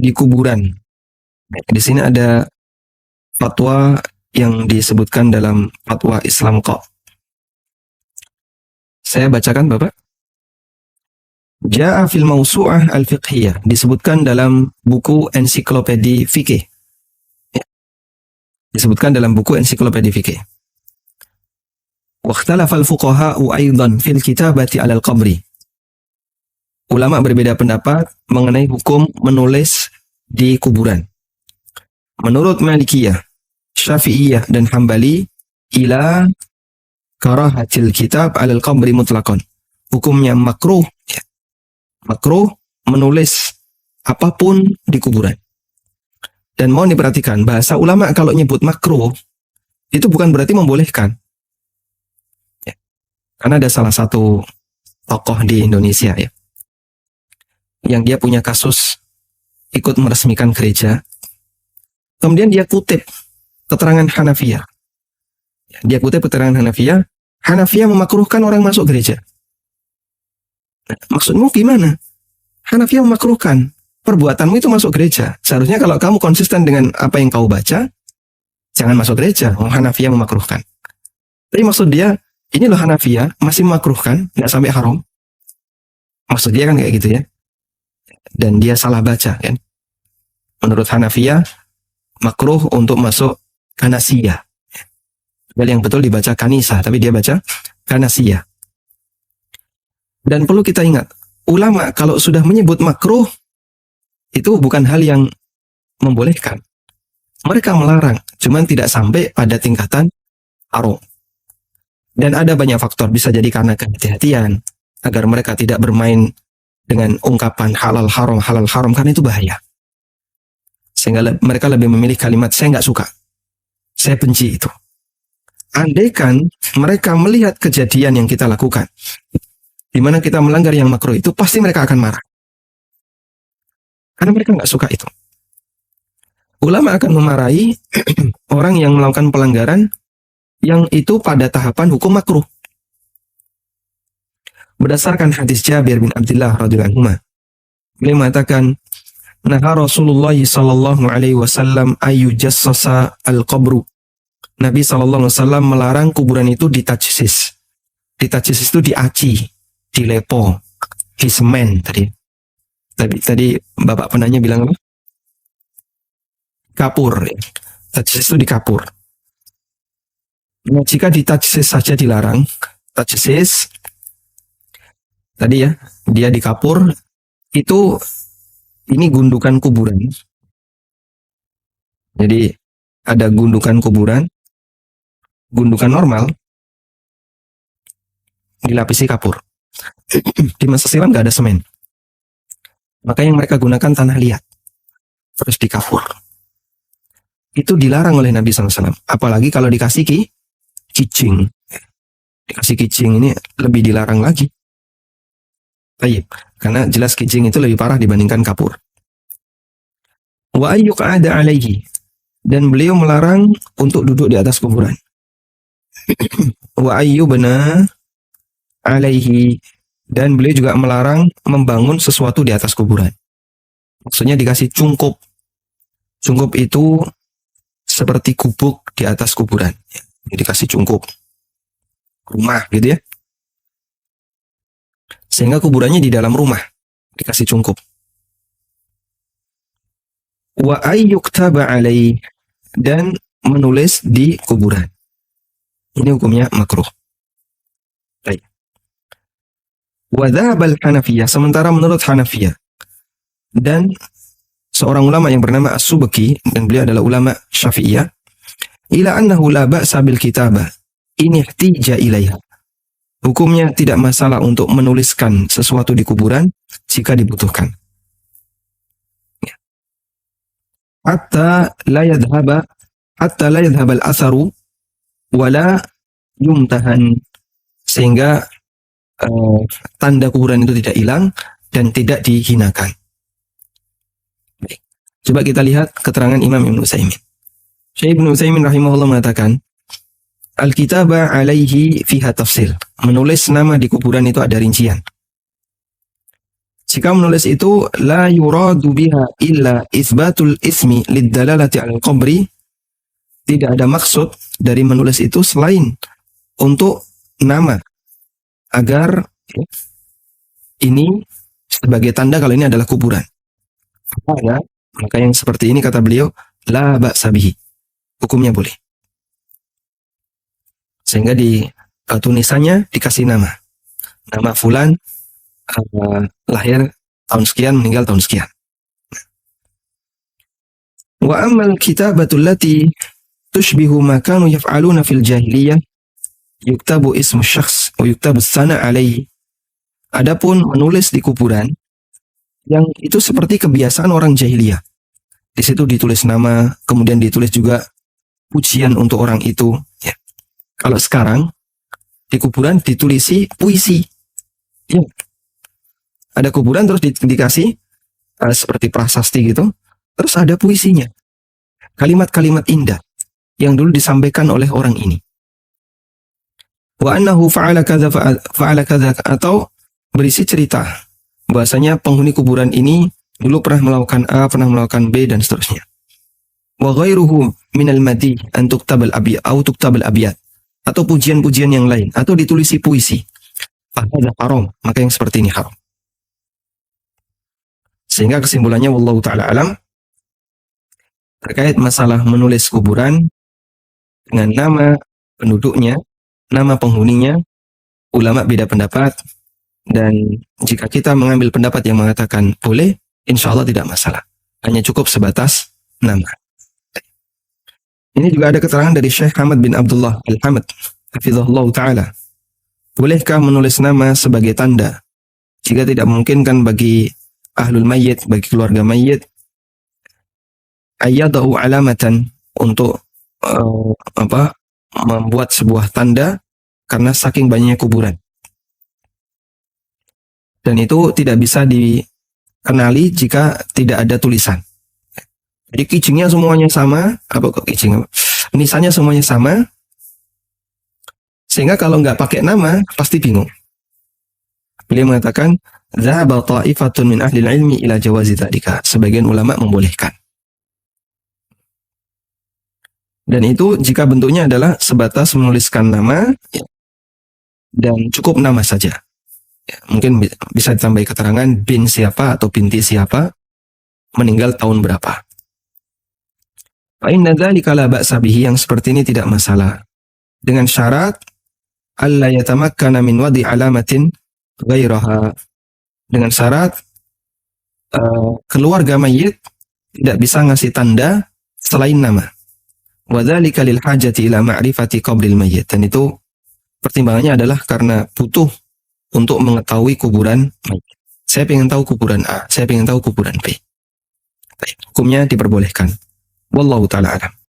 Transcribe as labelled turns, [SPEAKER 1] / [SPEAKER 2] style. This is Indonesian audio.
[SPEAKER 1] di kuburan. Di sini ada fatwa yang disebutkan dalam fatwa Islam kok. Saya bacakan Bapak. Ja'a fil mawsu'ah al-fiqhiyah, disebutkan dalam buku ensiklopedi fikih. Disebutkan dalam buku ensiklopedi fikih. Wa ikhtalafa al-fuqaha'u aidan fil kitabati 'alal qabri. Ulama berbeda pendapat mengenai hukum menulis di kuburan. Menurut Malikiyah, Syafi'iyah dan Hambali, ila karahatil kitab 'alal qabri mutlaqan. Hukumnya makruh, makruh menulis apapun di kuburan. Dan mau diperhatikan, bahasa ulama kalau nyebut makruh, itu bukan berarti membolehkan. Ya. Karena ada salah satu tokoh di Indonesia ya, yang dia punya kasus ikut meresmikan gereja. Kemudian dia kutip keterangan Hanafiyah. Dia kutip keterangan Hanafiyah. Hanafiyah memakruhkan orang masuk gereja. Nah, maksudmu gimana? Hanafiyah memakruhkan. Perbuatanmu itu masuk gereja. Seharusnya kalau kamu konsisten dengan apa yang kau baca, jangan masuk gereja. Hanafiyah memakruhkan. Tapi maksud dia, ini loh Hanafiyah masih memakruhkan, nggak sampai haram. Maksud dia kan kayak gitu ya. Dan dia salah baca kan. Menurut Hanafiyah, makruh untuk masuk kanasiyah. Yang betul dibaca kanisa, tapi dia baca kanasiyah. Dan perlu kita ingat, ulama kalau sudah menyebut makruh, itu bukan hal yang membolehkan. Mereka melarang, cuman tidak sampai pada tingkatan haram. Dan ada banyak faktor, bisa jadi karena kehati-hatian, agar mereka tidak bermain dengan ungkapan halal haram, karena itu bahaya. Sehingga mereka lebih memilih kalimat, saya nggak suka, saya benci itu. Andaikan mereka melihat kejadian yang kita lakukan, di mana kita melanggar yang makruh itu, pasti mereka akan marah. Karena mereka nggak suka itu. Ulama akan memarahi orang yang melakukan pelanggaran yang itu pada tahapan hukum makruh. Berdasarkan hadis Jabir bin Abdullah radhiyallahu anhu, beliau mengatakan, "Naha Rasulullah sallallahu alaihi wasallam ayu jassasa al-qabru." Nabi sallallahu alaihi wasallam melarang kuburan itu ditajsis. Ditajsis itu diaci, dilepo, disemen tadi. Tadi Bapak penanya bilang apa? Kapur. Tajsis itu dikapur. Nah, jika ditajsis saja dilarang, tajsis tadi ya, dia dikapur, itu ini gundukan kuburan. Jadi ada gundukan kuburan, gundukan normal, dilapisi kapur. Di masa silam nggak ada semen. Maka yang mereka gunakan tanah liat, terus dikapur. Itu dilarang oleh Nabi SAW. Apalagi kalau dikasih kijing. Dikasih kijing ini lebih dilarang lagi. Baik, karena jelas kijing itu lebih parah dibandingkan kapur. Wa ayyuk ada alaihi. Dan beliau melarang untuk duduk di atas kuburan. Wa ayyubna alaihi. Dan beliau juga melarang membangun sesuatu di atas kuburan. Maksudnya dikasih cungkup. Cungkup itu seperti gubuk di atas kuburan. Jadi dikasih cungkup. Rumah gitu ya. Sehingga kuburannya di dalam rumah. Dikasih cungkup. Wa ayyuktaba alaih. Dan menulis di kuburan. Ini hukumnya makruh. Baik. Wa dzhabal Hanafiyah, sementara menurut Hanafiyah. Dan seorang ulama yang bernama As-Subki, dan beliau adalah ulama Syafi'iyah, ila annahu la ba'sa bil kitabah in ihtija ilaiha. Hukumnya tidak masalah untuk menuliskan sesuatu di kuburan jika dibutuhkan. Hatta la yadhhab al-atharu wala yumtahan, sehingga tanda kuburan itu tidak hilang dan tidak dihinakan. Baik. Coba kita lihat keterangan Imam Ibnu Utsaimin. Syekh Ibnu Utsaimin rahimahullah mengatakan, al-kitaba alaihi fiha tafsil. Menulis nama di kuburan itu ada rincian. Jika menulis itu la yuradu biha illa isbatul ismi liddalalati al qabri, tidak ada maksud dari menulis itu selain untuk nama, agar ini sebagai tanda kalau ini adalah kuburan. Maka yang seperti ini kata beliau la ba'sa bihi, hukumnya boleh. Sehingga di tulisannya dikasih nama fulan, lahir tahun sekian, meninggal tahun sekian. Wa ammal kitabatul lati tushbihu ma kanu yaf'aluna fil jahiliyah yuktabu ismu syakhs wa yuktabu sana alaihi. Adapun menulis di kuburan yang itu seperti kebiasaan orang jahiliyah. Di situ ditulis nama, kemudian ditulis juga pujian untuk orang itu. Ya. Kalau sekarang di kuburan ditulisi puisi. Ya. Ada kuburan terus dikasih seperti prasasti gitu, terus ada puisinya. Kalimat-kalimat indah yang dulu disampaikan oleh orang ini. Wa annahu fa'ala kadza atau berisi cerita bahasanya penghuni kuburan ini dulu pernah melakukan A, pernah melakukan B, dan seterusnya. Wa ghairuhu minal madi an tuktabal abiyat atau tuktabal abiyat, atau pujian-pujian yang lain, atau ditulisi puisi. Fahadza haram, maka yang seperti ini haram. Sehingga kesimpulannya wallahu taala alam, terkait masalah menulis kuburan dengan nama penduduknya, nama penghuninya, ulama beda pendapat, dan jika kita mengambil pendapat yang mengatakan boleh, insya Allah tidak masalah, hanya cukup sebatas nama. Ini juga ada keterangan dari Syekh Hamad bin Abdullah Al-Hamad hafizahullah ta'ala. Bolehkah menulis nama sebagai tanda jika tidak memungkinkan bagi ahlul mayyit, bagi keluarga mayyit, ayyadahu alamatan, untuk membuat sebuah tanda karena saking banyaknya kuburan. Dan itu tidak bisa dikenali jika tidak ada tulisan. Jadi kijingnya semuanya sama, nisannya semuanya sama, sehingga kalau nggak pakai nama pasti bingung. Beliau mengatakan, "Dzahaba ta'ifatun min ahli ilmi ila jawazi dzalika." Sebagian ulama membolehkan. Dan itu jika bentuknya adalah sebatas menuliskan nama, ya, dan cukup nama saja. Ya, mungkin bisa ditambah keterangan bin siapa atau binti siapa, meninggal tahun berapa. Fa inna dzalika la ba'sa bihi, yang seperti ini tidak masalah. Dengan syarat alla yatamakkana min wadi alamatin ghairaha, dengan syarat keluarga mayit tidak bisa ngasih tanda selain nama. Wa dzalika lil hajati ila ma'rifati qabril mayyit, dan itu pertimbangannya adalah karena butuh untuk mengetahui kuburan mayit. Saya ingin tahu kuburan A, saya ingin tahu kuburan B. Hukumnya diperbolehkan. Wallahu ta'ala alam.